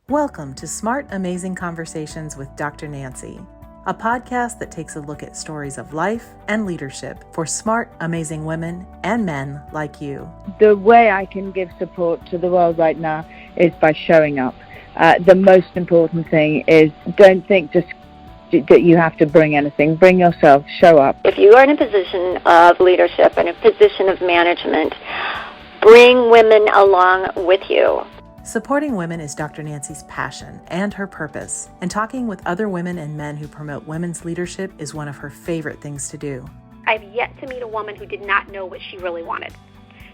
Welcome to Smart, Amazing Conversations with Dr. Nancy, a podcast that takes a look at stories of life and leadership for smart, amazing women and men like you. The way I can give support to the world right now is by showing up. The most important thing is don't think just that you have to bring anything. Bring yourself, show up. If you are in a position of leadership and a position of management, bring women along with you. Supporting women is Dr. Nancy's passion and her purpose, and talking with other women and men who promote women's leadership is one of her favorite things to do. I've yet to meet a woman who did not know what she really wanted.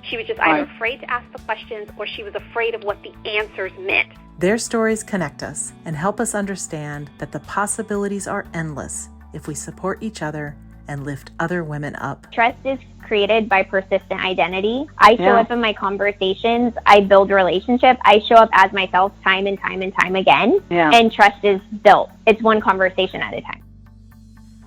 She was just either afraid to ask the questions or she was afraid of what the answers meant. Their stories connect us and help us understand that the possibilities are endless if we support each other and lift other women up. Trust is created by persistent identity. I show up in my conversations. I build relationships. I show up as myself time and time and time again. And trust is built. It's one conversation at a time.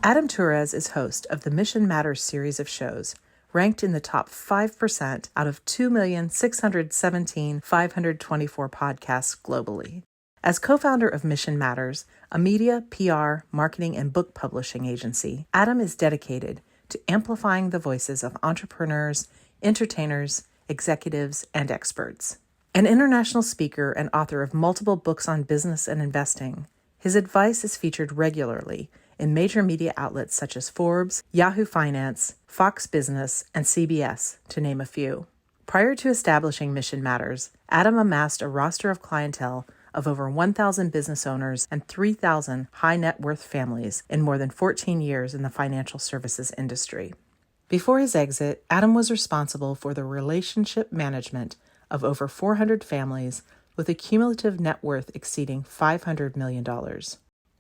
Adam Torres is host of the Mission Matters series of shows, ranked in the top 5% out of 2,617,524 podcasts globally. As co-founder of Mission Matters, a media, PR, marketing, and book publishing agency, Adam is dedicated to amplifying the voices of entrepreneurs, entertainers, executives, and experts. An international speaker and author of multiple books on business and investing, his advice is featured regularly in major media outlets such as Forbes, Yahoo Finance, Fox Business, and CBS, to name a few. Prior to establishing Mission Matters, Adam amassed a roster of clientele of over 1,000 business owners and 3,000 high net worth families in more than 14 years in the financial services industry. Before his exit, Adam was responsible for the relationship management of over 400 families with a cumulative net worth exceeding $500 million.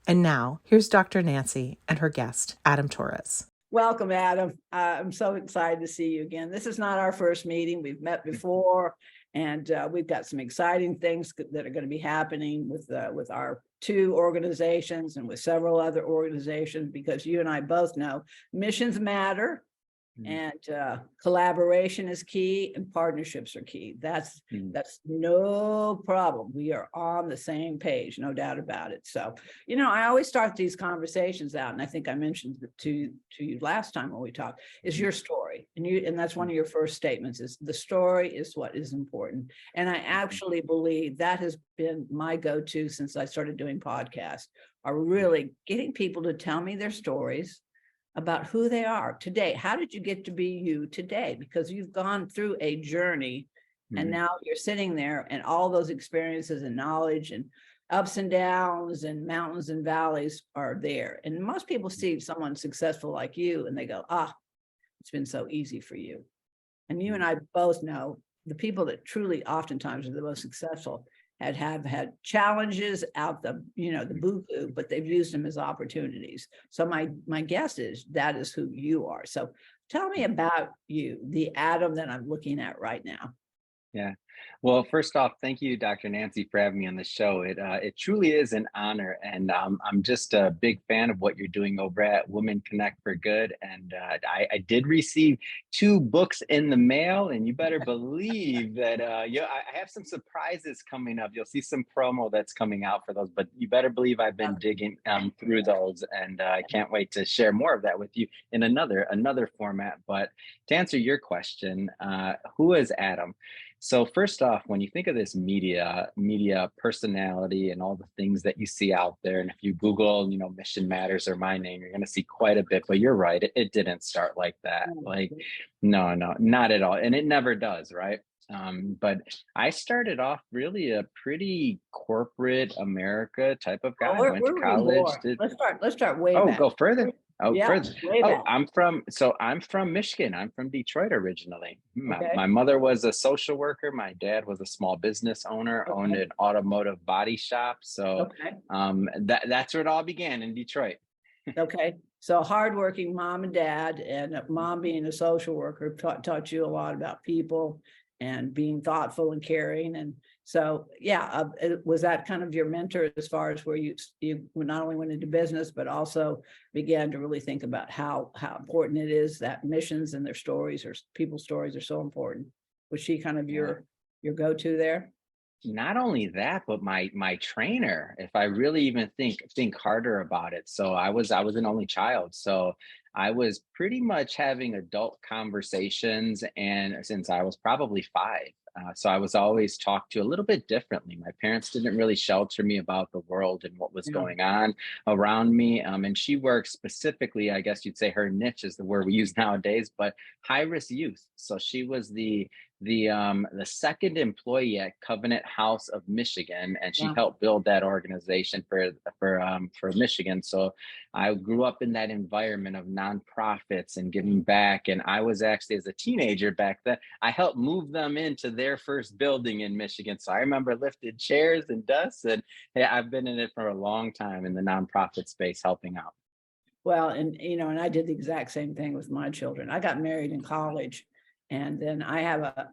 And now, here's Dr. Nancy and her guest, Adam Torres. Welcome, Adam. I'm so excited to see you again. This is not our first meeting. We've met before. And we've got some exciting things that are going to be happening with our two organizations and with several other organizations, because you and I both know missions matter, and collaboration is key, and partnerships are key. That's no problem. We are on the same page, no doubt about it. So, I always start these conversations out, and I think I mentioned it to you last time when we talked, is your story. And that's one of your first statements, is the story is what is important. And I actually believe that has been my go-to since I started doing podcasts, are really getting people to tell me their stories about who they are today. How did you get to be you today? Because you've gone through a journey, and now you're sitting there, and all those experiences and knowledge and ups and downs and mountains and valleys are there. And most people see someone successful like you and they go, it's been so easy for you. And you and I both know the people that truly oftentimes are the most successful have had challenges out the boo-hoo, but they've used them as opportunities. So my guess is that is who you are. So tell me about you, the Adam that I'm looking at right now. Yeah. Well, first off, thank you, Dr. Nancy, for having me on the show. It truly is an honor, and I'm just a big fan of what you're doing over at Women Connect for Good. And I did receive 2 books in the mail, and you better believe that I have some surprises coming up. You'll see some promo that's coming out for those, but you better believe I've been digging through those, and I can't wait to share more of that with you in another format. But to answer your question, who is Adam? So first off, when you think of this media personality and all the things that you see out there, and if you Google, Mission Matters or my name, you're going to see quite a bit. But you're right, it didn't start like that. Like, no, not at all, and it never does, right? But I started off really a pretty corporate America type of guy. Went to college. Let's start way back. Go further. Further. Back. I'm from Michigan. I'm from Detroit originally. My mother was a social worker. My dad was a small business owner, owned an automotive body shop. So that's where it all began, in Detroit. Okay. So hardworking mom and dad, and mom being a social worker taught you a lot about people and being thoughtful and caring. And so, was that kind of your mentor as far as where you not only went into business, but also began to really think about how important it is that missions and their stories, or people's stories, are so important? Was she kind of your go-to there? not only that, but my trainer, if I really even think harder about it. So I was an only child. So I was pretty much having adult conversations, and since I was probably 5. So I was always talked to a little bit differently. My parents didn't really shelter me about the world and what was Yeah. going on around me. And she worked specifically, I guess you'd say her niche is the word we use nowadays, but high risk youth. So she was the second employee at Covenant House of Michigan, and she Yeah. helped build that organization for Michigan. So I grew up in that environment of nonprofits and giving back. And I was actually, as a teenager back then, I helped move them into their first building in Michigan. So I remember lifted chairs and desks, and yeah, I've been in it for a long time in the nonprofit space, helping out. Well, and and I did the exact same thing with my children. I got married in college, and then I have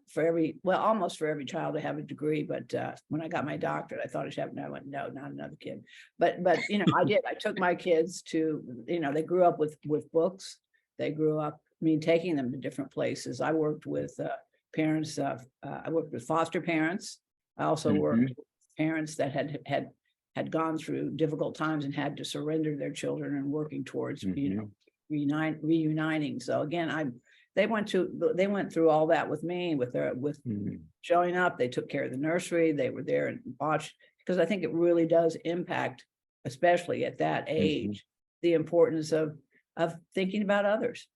almost for every child I have a degree. But when I got my doctorate, I thought I should have. No, I went, no, not another kid. But I did. I took my kids to, they grew up with books. They grew up, taking them to different places. I worked with parents. I worked with foster parents. I also worked with parents that had gone through difficult times and had to surrender their children and working towards, reuniting. So again, they went through all that with me, with showing up. They took care of the nursery. They were there and watched, because I think it really does impact, especially at that age, the importance of thinking about others,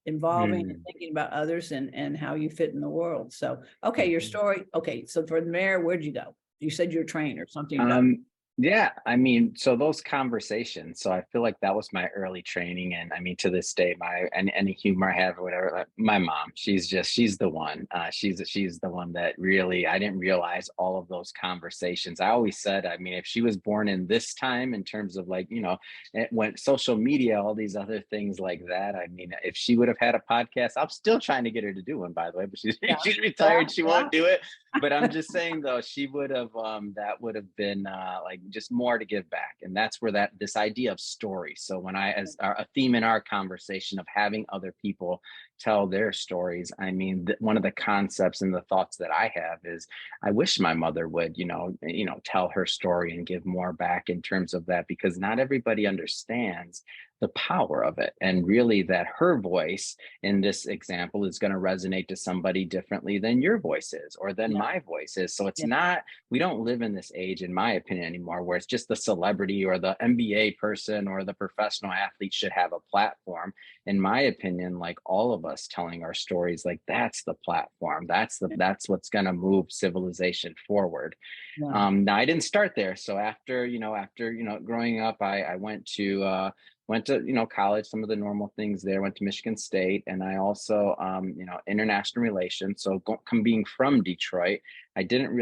involving and thinking about others and how you fit in the world. So, okay, your story. Okay. So for the mayor, where'd you go? You said you're trained or something. Yeah, so those conversations. So I feel like that was my early training, and to this day, my any humor I have or whatever. Like my mom, she's the one. She's the one that really, I didn't realize all of those conversations. I always said, if she was born in this time, in terms of when social media, all these other things like that. If she would have had a podcast, I'm still trying to get her to do one, by the way. But she's retired. She won't do it. But I'm just saying, though, she would have. That would have been just more to give back. And that's where this idea of story. So when as a theme in our conversation of having other people tell their stories, one of the concepts and the thoughts that I have is, I wish my mother would, tell her story and give more back in terms of that, because not everybody understands the power of it. And really, that her voice in this example is going to resonate to somebody differently than your voice is, or than my voice is. So it's not, we don't live in this age, in my opinion, anymore, where it's just the celebrity or the NBA person or the professional athlete should have a platform. In my opinion, like all of us telling our stories, like that's the platform. That's what's going to move civilization forward. Now I didn't start there. So after growing up, I went to college, some of the normal things there, went to Michigan State. And I also, international relations. So being from Detroit, I didn't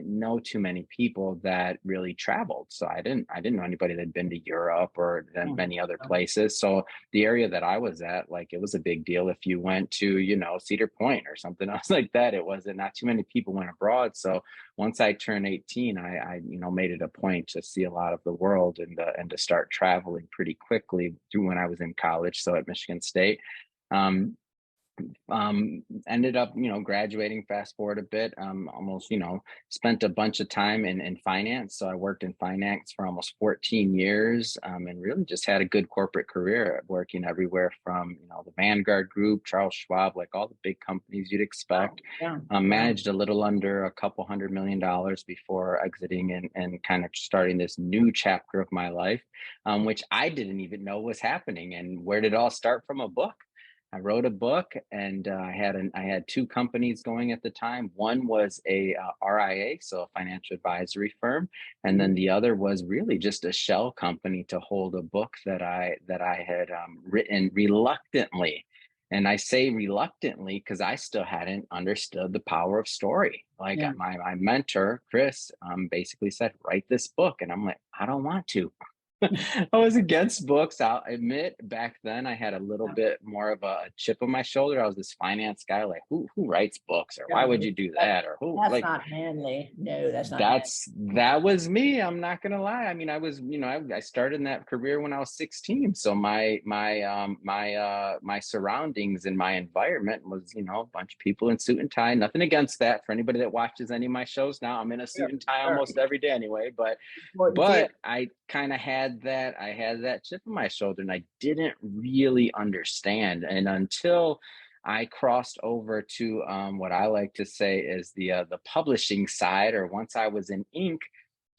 know too many people that really traveled. So I didn't know anybody that had been to Europe or many other places. So the area that I was at, it was a big deal if you went to, Cedar Point or something else like that. Not too many people went abroad. So once I turned 18, I made it a point to see a lot of the world and to start traveling pretty quickly through when I was in college. So at Michigan State, ended up graduating, fast forward a bit, almost spent a bunch of time in finance. So I worked in finance for almost 14 years, and really just had a good corporate career, working everywhere from the Vanguard Group, Charles Schwab, like all the big companies you'd expect. Managed a little under $200 million before exiting and kind of starting this new chapter of my life, which I didn't even know was happening. And where did it all start? From a book. I wrote a book, and I had 2 companies going at the time. One was a RIA, so a financial advisory firm, and then the other was really just a shell company to hold a book that I had written reluctantly. And I say reluctantly because I still hadn't understood the power of story. My mentor, Chris, basically said, write this book. And I'm like, I don't want to. I was against books. I'll admit back then I had a little bit more of a chip on my shoulder. I was this finance guy, like who writes books, or why would you do that? Or who, That's like, not manly. No, that's not that was me. I'm not gonna lie. I mean, I was, I started in that career when I was 16. So my surroundings and my environment was, a bunch of people in suit and tie. Nothing against that for anybody that watches any of my shows now. I'm in a suit and tie almost every day anyway, but I kind of had that chip on my shoulder, and I didn't really understand. And until I crossed over to what I like to say is the publishing side, or once I was in ink,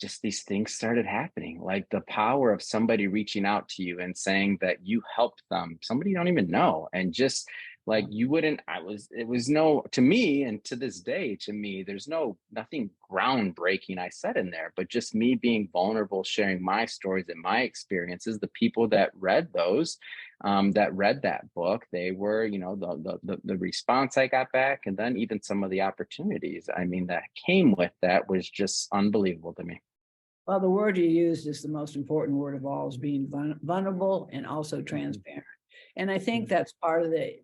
just these things started happening, like the power of somebody reaching out to you and saying that you helped them, somebody you don't even know, and just like you wouldn't, it was no, to me, and to this day, to me, there's nothing groundbreaking I said in there, but just me being vulnerable, sharing my stories and my experiences. The people that read those, that read that book, they were, the response I got back, and then even some of the opportunities, I mean, that came with that was just unbelievable to me. Well, the word you used is the most important word of all, is being vulnerable and also transparent. And I think that's part of that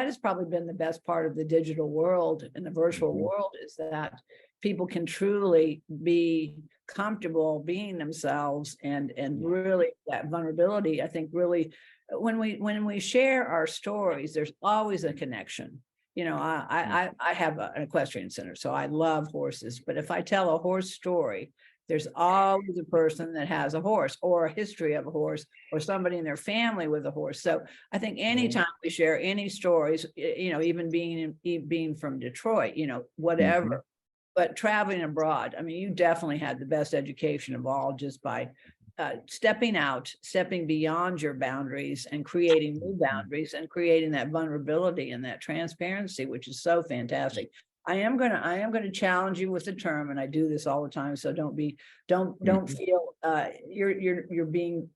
has probably been the best part of the digital world and the virtual world, is that people can truly be comfortable being themselves, and really that vulnerability, I think, really, when we share our stories, there's always a connection. I have an equestrian center, so I love horses, but if I tell a horse story, there's always a person that has a horse, or a history of a horse, or somebody in their family with a horse. So I think anytime we share any stories, even being from Detroit, whatever, but traveling abroad, I mean, you definitely had the best education of all, just by stepping beyond your boundaries and creating new boundaries, and creating that vulnerability and that transparency, which is so fantastic. I am gonna challenge you with the term, and I do this all the time. So don't feel you're being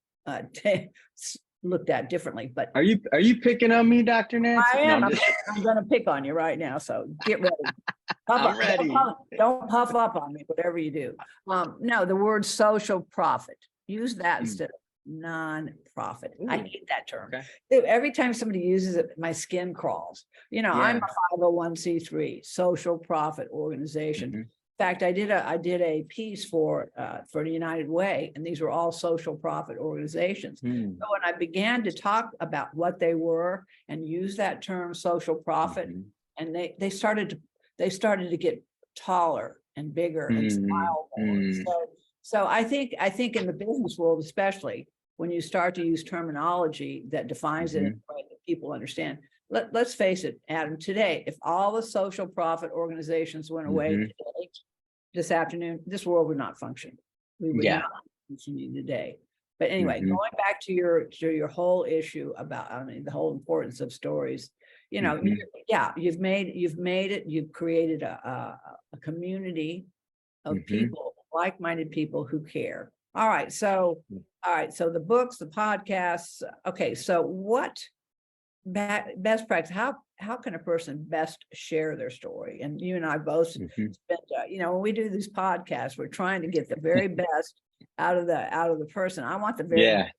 looked at differently. But are you picking on me, Dr. Nancy? I am. I'm gonna pick on you right now. So get ready. I'm ready. Don't puff up on me, whatever you do. No, the word social profit. Use that instead of non-profit. I hate that term. Okay. Every time somebody uses it, my skin crawls. I'm a 501c3 social profit organization. In fact, I did a piece for the United Way, and these were all social profit organizations. So when I began to talk about what they were and use that term social profit, and they started to get taller and bigger and smile more. So I think in the business world, especially, when you start to use terminology that defines it in a way that people understand. Let's face it, Adam, today, if all the social profit organizations went away today, this afternoon, this world would not function. We would not function today. But anyway, going back to your whole issue about, the whole importance of stories, you've made it, you've created a community of people, like-minded people who care. All right. So the books, the podcasts. Okay. So what best practice, how can a person best share their story? And you and I both spent, when we do these podcasts, we're trying to get the very best out of the person. I want the very best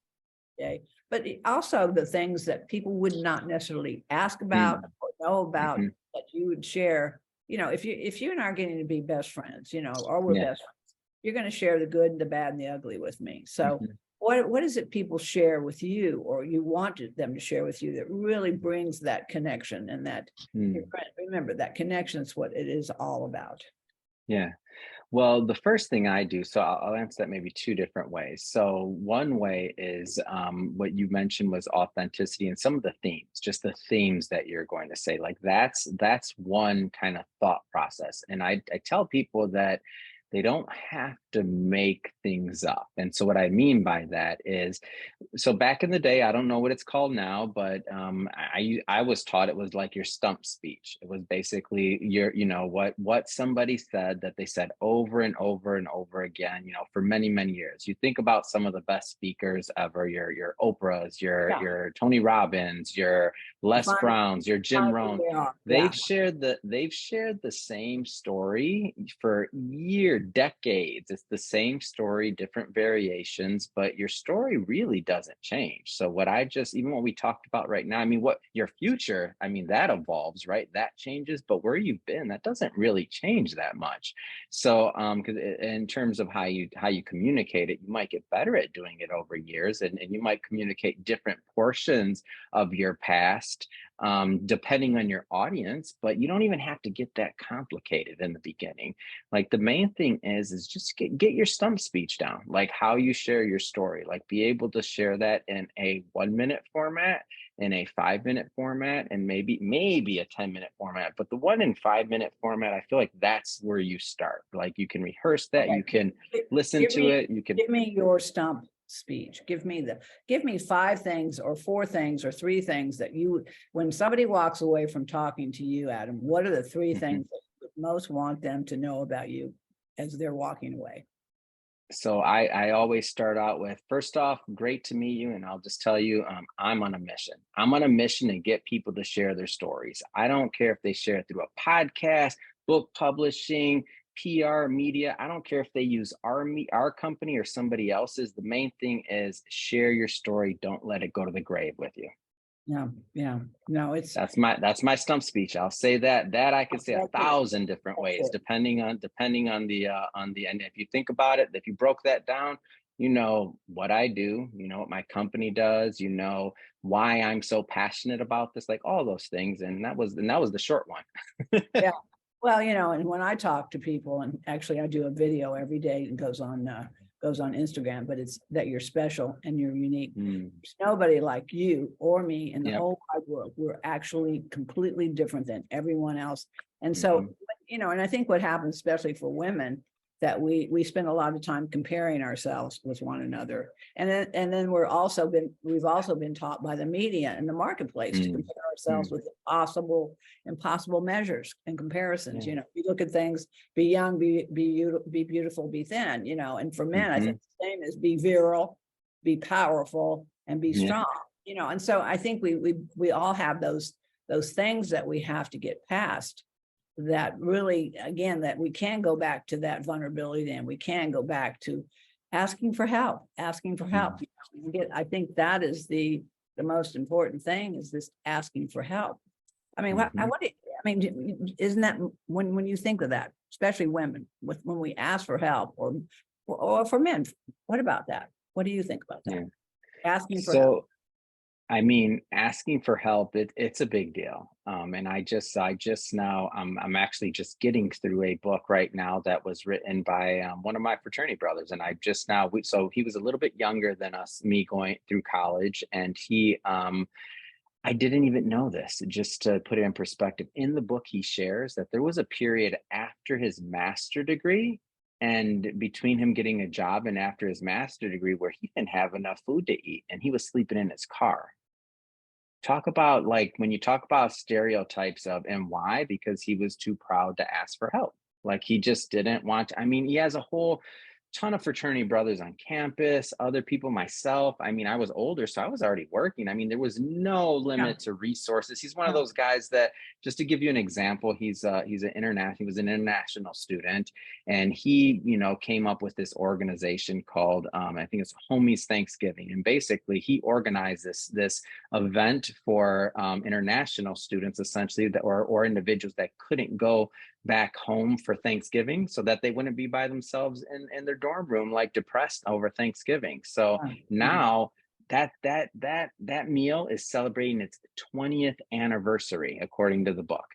today, but also the things that people would not necessarily ask about or know about, that you would share. If you and I are getting to be best friends, or we're best friends, you're going to share the good, the bad, and the ugly with me. So what is it people share with you, or you wanted them to share with you, that really brings that connection, and that remember, that connection is what it is all about? Yeah. Well, the first thing I do, so I'll answer that maybe two different ways. So one way is what you mentioned was authenticity, and some of the themes, just the themes that you're going to say, like that's one kind of thought process. And I tell people that they don't have to make things up. And so what I mean by that is, so back in the day, I don't know what it's called now, but I was taught it was like your stump speech. It was basically what somebody said, that they said over and over and over again, for many, many years. You think about some of the best speakers ever, your Oprahs, your Tony Robbins, your Les Browns, your Jim Rohn. They've shared the same story for years, decades. It's the same story, different variations, but your story really doesn't change. So even what we talked about right now, I mean, what your future, I mean, that evolves, right? That changes, but where you've been, that doesn't really change that much. So, because in terms of how you communicate it, you might get better at doing it over years, and you might communicate different portions of your past depending on your audience, but you don't even have to get that complicated in the beginning. Like the main thing is just get your stump speech down, like how you share your story, like be able to share that in a 1-minute format, in a 5-minute format, and maybe a 10-minute format. But the 1 and 5-minute format, I feel like that's where you start. Like you can rehearse that, you can listen to it, you can give me your stump speech. Give me 5 things or 4 things or 3 things that you, when somebody walks away from talking to you, Adam, what are the 3 things that you most want them to know about you as they're walking away? So I always start out with, first off, great to meet you. And I'll just tell you, I'm on a mission. I'm on a mission to get people to share their stories. I don't care if they share it through a podcast, book publishing, PR, media. I don't care if they use our company or somebody else's. The main thing is share your story. Don't let it go to the grave with you. Yeah. No, that's my stump speech. I'll say that I could say 1,000 different ways, depending on the and if you think about it, if you broke that down, you know what I do, you know what my company does, you know why I'm so passionate about this, like all those things. And that was the short one. Yeah. Well, you know, and when I talk to people, and actually I do a video every day and goes on Instagram, but it's that you're special and you're unique. There's nobody like you or me in the whole wide world. We're actually completely different than everyone else. And so, you know, and I think what happens, especially for women, that we spend a lot of time comparing ourselves with one another. And then we've also been taught by the media and the marketplace to compare ourselves with impossible measures and comparisons. You know, we look at things, be young, be beautiful, be thin, you know, and for men, I think the same is be virile, be powerful, and be strong, you know. And so I think we all have those things that we have to get past, that really, again, that we can go back to that vulnerability, and we can go back to asking for help. I think that is the most important thing, is this asking for help. I mean, isn't that when you think of that, especially women, when we ask for help, or for men, what about that? What do you think about that? Asking for help. I mean, asking for help, it's a big deal. And I just now, I'm actually just getting through a book right now that was written by one of my fraternity brothers. And so he was a little bit younger than me going through college. And I didn't even know this, just to put it in perspective. In the book, he shares that there was a period after his master's degree and between him getting a job and after his master's degree where he didn't have enough food to eat, and he was sleeping in his car. Talk about, like, when you talk about stereotypes of, and why? Because he was too proud to ask for help. Like, he just didn't want to. I mean, he has a whole ton of fraternity brothers on campus, other people, myself. I mean, I was older, so I was already working. I mean, there was no limit to resources. He's one of those guys that, just to give you an example, he was an international student, and he, you know, came up with this organization called, I think it's Homies Thanksgiving. And basically he organized this event for international students, essentially, or individuals that couldn't go back home for Thanksgiving, so that they wouldn't be by themselves in their dorm room, like depressed over Thanksgiving. So now that meal is celebrating its 20th anniversary, according to the book.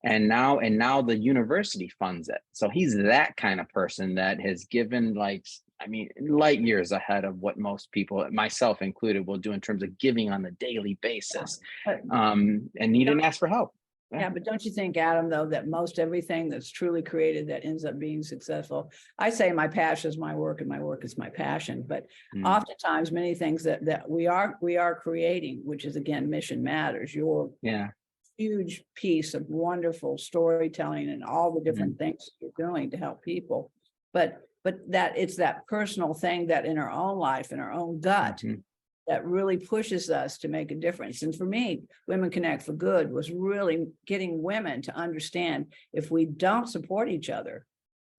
And now the university funds it. So he's that kind of person that has given, like, I mean, light years ahead of what most people, myself included, will do in terms of giving on a daily basis. And he didn't ask for help. Yeah, but don't you think, Adam, though, that most everything that's truly created that ends up being successful, I say my passion is my work and my work is my passion, but oftentimes many things that we are creating, which is, again, mission matters, your huge piece of wonderful storytelling and all the different things you're doing to help people. But that it's that personal thing that in our own life, in our own gut, that really pushes us to make a difference. And for me, Women Connect for Good was really getting women to understand, if we don't support each other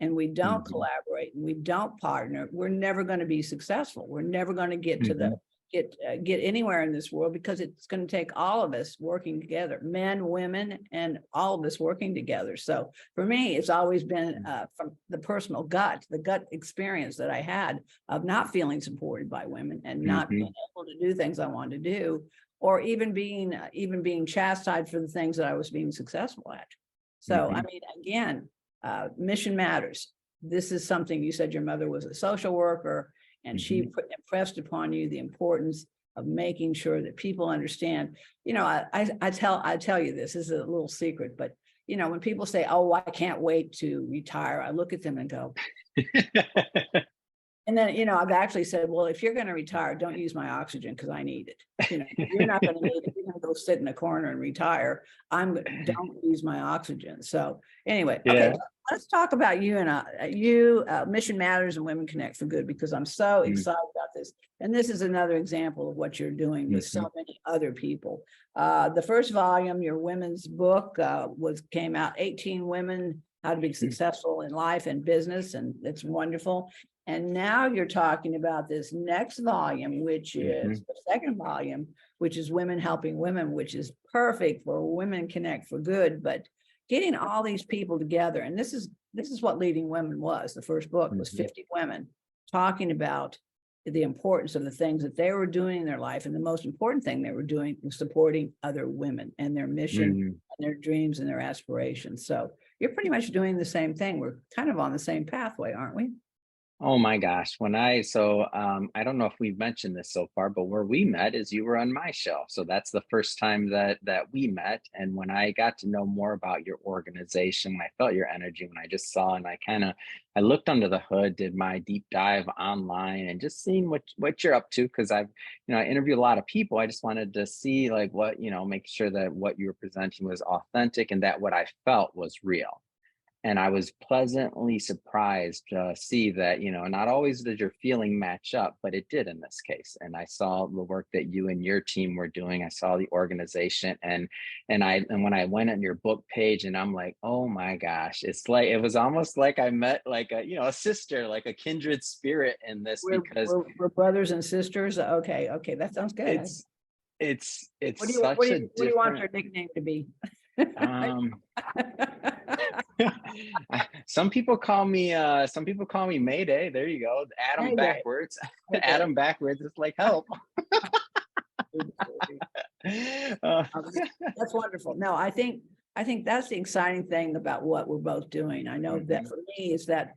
and we don't collaborate and we don't partner, we're never going to be successful. We're never going to get to the get anywhere in this world, because it's going to take all of us working together, men, women, and all of us working together. So for me, it's always been from the personal the gut experience that I had of not feeling supported by women and not being able to do things I wanted to do, or even being chastised for the things that I was being successful at. So, I mean, again, mission matters. This is something, you said your mother was a social worker, and she impressed upon you the importance of making sure that people understand. You know, I tell you this is a little secret, but you know, when people say, "Oh, I can't wait to retire," I look at them and go, and then, you know, I've actually said, well, if you're going to retire, don't use my oxygen, because I need it. You know, you're not going to need it. You're going to go sit in a corner and retire. Don't use my oxygen. So anyway, okay, let's talk about you and Mission Matters and Women Connect for Good, because I'm so excited about this. And this is another example of what you're doing with so many other people. The first volume, your women's book, came out, 18 Women, How to Be Successful in Life and Business, and it's wonderful. And now you're talking about this next volume, which is the second volume, which is Women Helping Women, which is perfect for Women Connect for Good. But getting all these people together, and this is what Leading Women was. The first book was 50 women talking about the importance of the things that they were doing in their life. And the most important thing they were doing was supporting other women and their mission and their dreams and their aspirations. So you're pretty much doing the same thing. We're kind of on the same pathway, aren't we? Oh my gosh. I don't know if we've mentioned this so far, but where we met is you were on my show. So that's the first time that we met. And when I got to know more about your organization, I felt your energy when I just saw, and I looked under the hood, did my deep dive online and just seeing what you're up to. Cause I interview a lot of people. I just wanted to see like what, make sure that what you were presenting was authentic and that what I felt was real. And I was pleasantly surprised to see that, not always does your feeling match up, but it did in this case. And I saw the work that you and your team were doing. I saw the organization and when I went on your book page, and I'm like, oh my gosh, it was almost like I met like a sister, like a kindred spirit in this, because we're brothers and sisters. Okay. That sounds good. It's what do you want your nickname to be? Some people call me Mayday. There you go. Adam Mayday. Backwards. Okay. Adam backwards. It's like help. That's wonderful. No, I think that's the exciting thing about what we're both doing. I know that for me is that,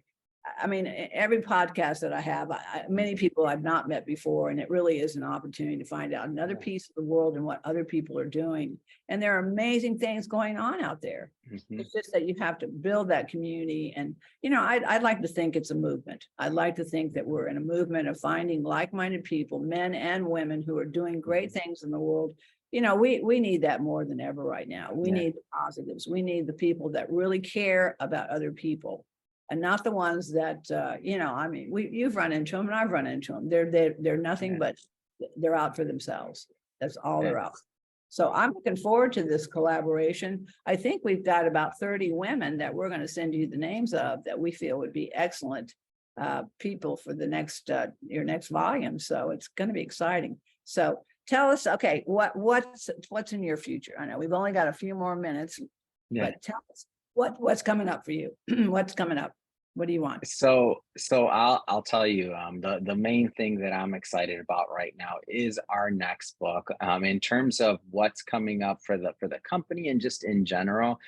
I mean, every podcast that I have, many people I've not met before, and it really is an opportunity to find out another piece of the world and what other people are doing. And there are amazing things going on out there. It's just that you have to build that community. And, I'd like to think it's a movement. I'd like to think that we're in a movement of finding like-minded people, men and women, who are doing great things in the world. We need that more than ever right now. We need the positives. We need the people that really care about other people. And not the ones that, you've run into them and I've run into them. They're nothing but they're out for themselves. That's all they're out. So I'm looking forward to this collaboration. I think we've got about 30 women that we're going to send you the names of that we feel would be excellent people for the your next volume. So it's going to be exciting. So tell us, okay, what's in your future? I know we've only got a few more minutes, but tell us. What's coming up for you? What's coming up? What do you want? So I'll tell you, the main thing that I'm excited about right now is our next book. In terms of what's coming up for the company and just in general,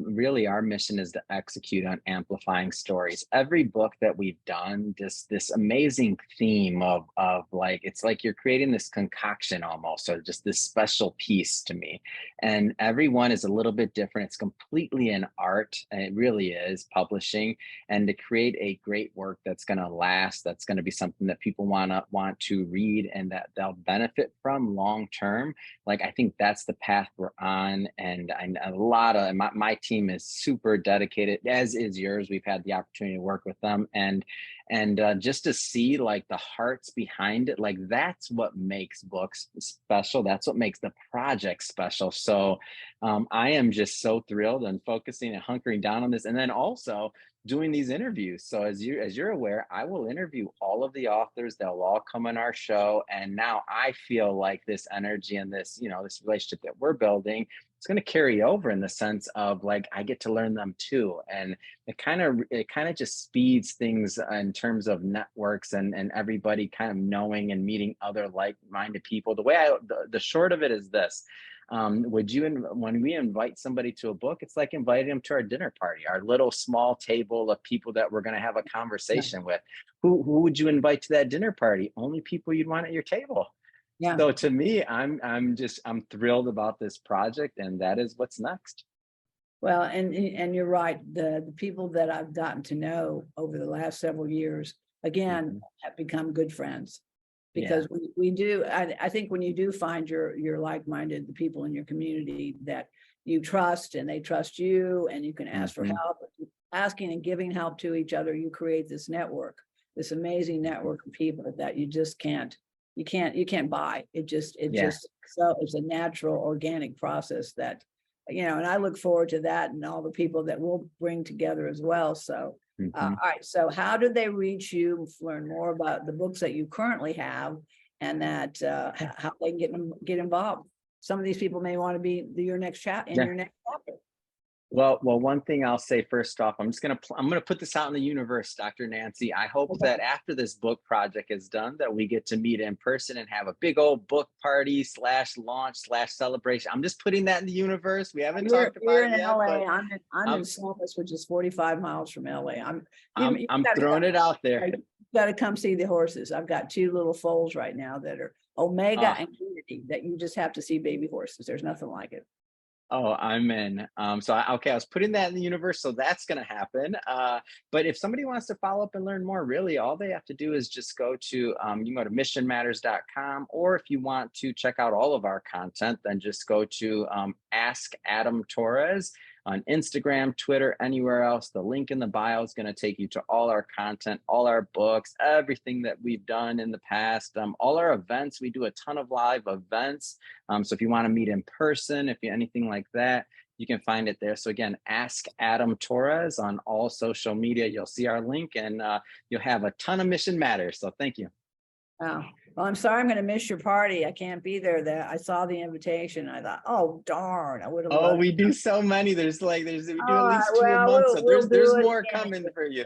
really our mission is to execute on amplifying stories. Every book that we've done, this amazing theme of like, it's like you're creating this concoction almost, or just this special piece to me. And every one is a little bit different. It's completely an art. And it really is publishing, and to create a great work that's going to last, that's going to be something that people want to read and that they'll benefit from long term. Like, I think that's the path we're on. And a lot of my team is super dedicated, as is yours. We've had the opportunity to work with them, and just to see like the hearts behind it, like that's what makes books special. That's what makes the project special. So I am just so thrilled and focusing and hunkering down on this, and then also doing these interviews. So as you're aware, I will interview all of the authors. They'll all come on our show, and now I feel like this energy and this, this relationship that we're building, it's going to carry over in the sense of like I get to learn them too, and it kind of just speeds things in terms of networks and everybody kind of knowing and meeting other like-minded people. The short of it is this. When we invite somebody to a book, it's like inviting them to our dinner party, our little small table of people that we're going to have a conversation with. Who would you invite to that dinner party? Only people you'd want at your table. Yeah. So to me, I'm thrilled about this project, and that is what's next. Well, and you're right. The people that I've gotten to know over the last several years, again, have become good friends. Because we do, I think when you do find your like-minded, the people in your community that you trust and they trust you, and you can ask for help, asking and giving help to each other, you create this network, this amazing network of people that you just can't buy. Just so it's a natural, organic process that, and I look forward to that and all the people that we'll bring together as well. So. All right. So how do they reach you, learn more about the books that you currently have, and that how they get involved? Some of these people may want to be your next chapter. Well, one thing I'll say first off, I'm gonna put this out in the universe, Dr. Nancy. I hope that after this book project is done, that we get to meet in person and have a big old book party /launch /celebration. I'm just putting that in the universe. We haven't talked about it yet. LA. I'm in Columbus, which is 45 miles from LA. I'm throwing it out there. You got to come see the horses. I've got 2 little foals right now that are Omega and Unity that you just have to see, baby horses. There's nothing like it. Oh, I'm in. I was putting that in the universe, so that's going to happen. But if somebody wants to follow up and learn more, really, all they have to do is just go to, you can go to missionmatters.com, or if you want to check out all of our content, then just go to Ask Adam Torres on Instagram, Twitter, anywhere else. The link in the bio is going to take you to all our content, all our books, everything that we've done in the past, all our events. We do a ton of live events. So if you want to meet in person, anything like that, you can find it there. So again, Ask Adam Torres on all social media. You'll see our link, and you'll have a ton of Mission Matters. So thank you. Wow. Well, I'm sorry I'm going to miss your party. I can't be there. I saw the invitation. I thought, oh, darn. I would have. Oh, we do so many. We do at least 2 a month. So there's more coming for you.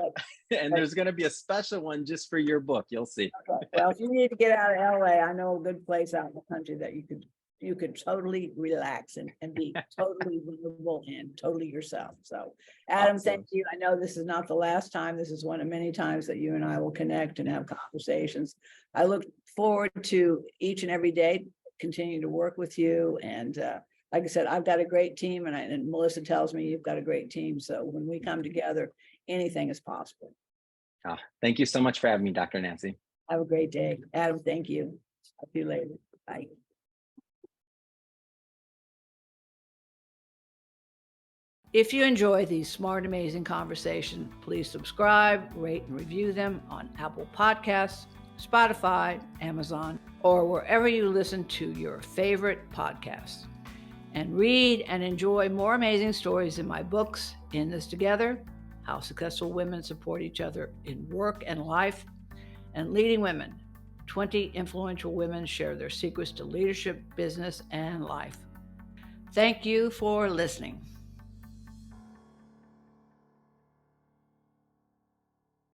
And there's going to be a special one just for your book. You'll see. Okay. Well, if you need to get out of LA, I know a good place out in the country that you could totally relax and be totally vulnerable and totally yourself. So Adam, Thank you. I know this is not the last time. This is one of many times that you and I will connect and have conversations. I look forward to each and every day, continue to work with you. And like I said, I've got a great team, and Melissa tells me you've got a great team. So when we come together, anything is possible. Thank you so much for having me, Dr. Nancy. Have a great day. Adam, thank you. Talk to you later. Bye. If you enjoy these smart, amazing conversations, please subscribe, rate, and review them on Apple Podcasts, Spotify, Amazon, or wherever you listen to your favorite podcasts. And read and enjoy more amazing stories in my books, In This Together, How Successful Women Support Each Other in Work and Life, and Leading Women, 20 Influential Women Share Their Secrets to Leadership, Business, and Life. Thank you for listening.